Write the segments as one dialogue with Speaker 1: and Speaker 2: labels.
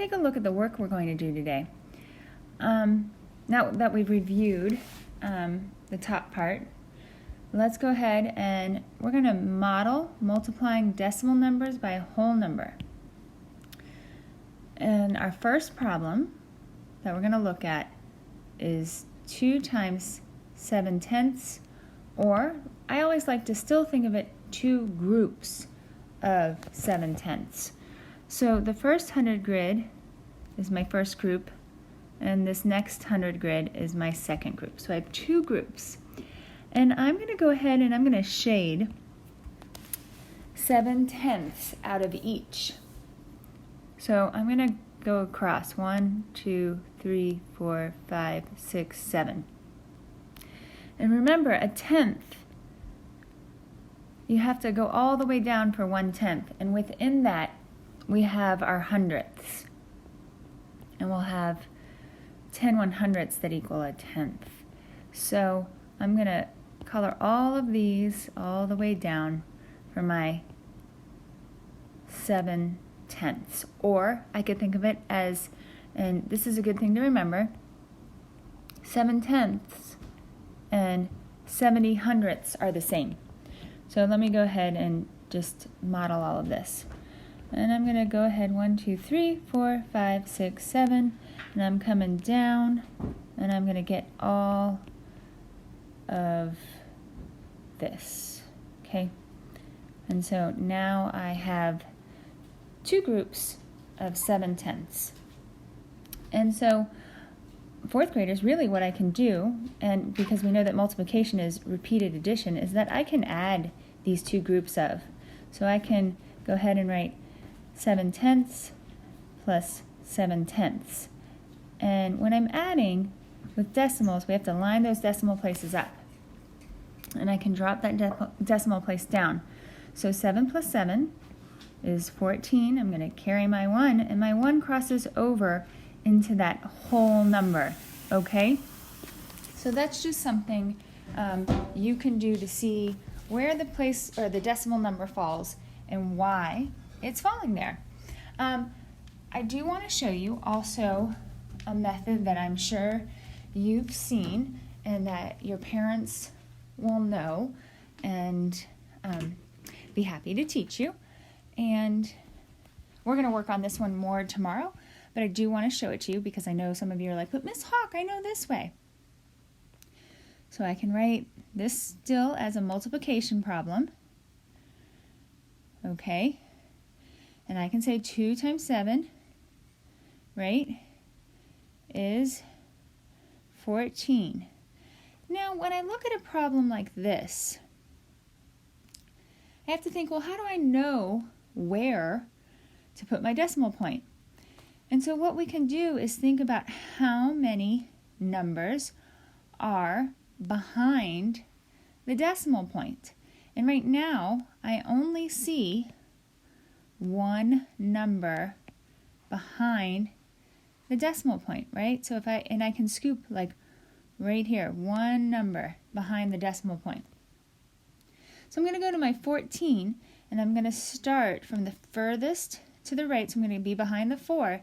Speaker 1: take a look at the work we're going to do today. Now that we've reviewed the top part, let's go ahead and we're going to model multiplying decimal numbers by a whole number. And our first problem that we're going to look at is 2 times 7/10, or I always like to still think of it 2 groups of 7/10. So the first 100 grid is my first group, and this next 100 grid is my second group. So I have 2 groups. And I'm going to go ahead and I'm going to shade 7/10 out of each. So I'm going to go across 1, 2, 3, 4, 5, 6, 7. And remember, a tenth, you have to go all the way down for 1/10. And within that, we have our hundredths. And we'll have 10 100ths that equal a tenth. So I'm going to color all of these all the way down for my 7/10. Or I could think of it as, and this is a good thing to remember, 7/10 and 70 hundredths are the same. So let me go ahead and just model all of this. And I'm going to go ahead 1, 2, 3, 4, 5, 6, 7, and I'm coming down, and I'm going to get all of this, okay? And so now I have 2 groups of 7/10. And so 4th graders, really what I can do, and because we know that multiplication is repeated addition, is that I can add these 2 groups of. So I can go ahead and write 7/10 plus 7/10. And when I'm adding with decimals, we have to line those decimal places up. And I can drop that decimal place down. So 7 plus 7 is 14. I'm going to carry my 1, and my 1 crosses over into that whole number, okay? So that's just something you can do to see where the place or the decimal number falls and why it's falling there. I do want to show you also a method that I'm sure you've seen and that your parents will know and be happy to teach you. And we're going to work on this one more tomorrow, but I do want to show it to you because I know some of you are like, but Miss Hawk, I know this way. So I can write this still as a multiplication problem. Okay. And I can say 2 times 7, right, is 14. Now, when I look at a problem like this, I have to think, well, how do I know where to put my decimal point? And so what we can do is think about how many numbers are behind the decimal point. And right now, I only see 1 number behind the decimal point, right? So if I can scoop like right here, 1 number behind the decimal point. So I'm going to go to my 14, and I'm going to start from the furthest to the right, so I'm going to be behind the 4,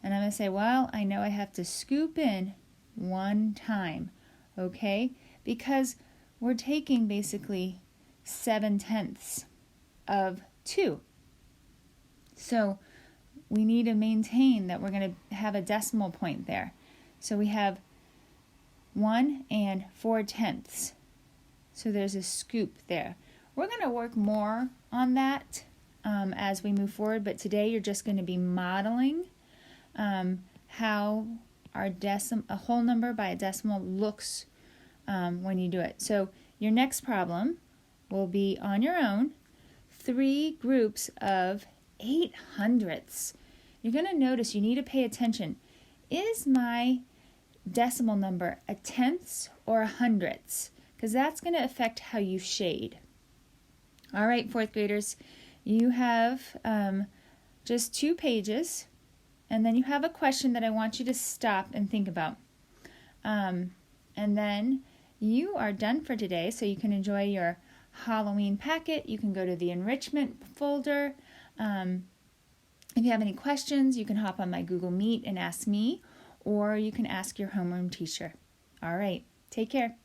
Speaker 1: and I'm going to say, well, I know I have to scoop in 1 time, okay? Because we're taking basically 7/10 of 2. So we need to maintain that we're going to have a decimal point there. So we have 1 and 4/10. So there's a scoop there. We're going to work more on that as we move forward, but today you're just going to be modeling how a whole number by a decimal looks when you do it. So your next problem will be on your own, 3 groups of 800ths. You're going to notice you need to pay attention. Is my decimal number a tenths or a hundredths? Because that's going to affect how you shade. All right, 4th graders, you have just 2 pages, and then you have a question that I want you to stop and think about. And then you are done for today, so you can enjoy your Halloween packet. You can go to the enrichment folder, If you have any questions, you can hop on my Google Meet and ask me, or you can ask your homeroom teacher. All right, take care.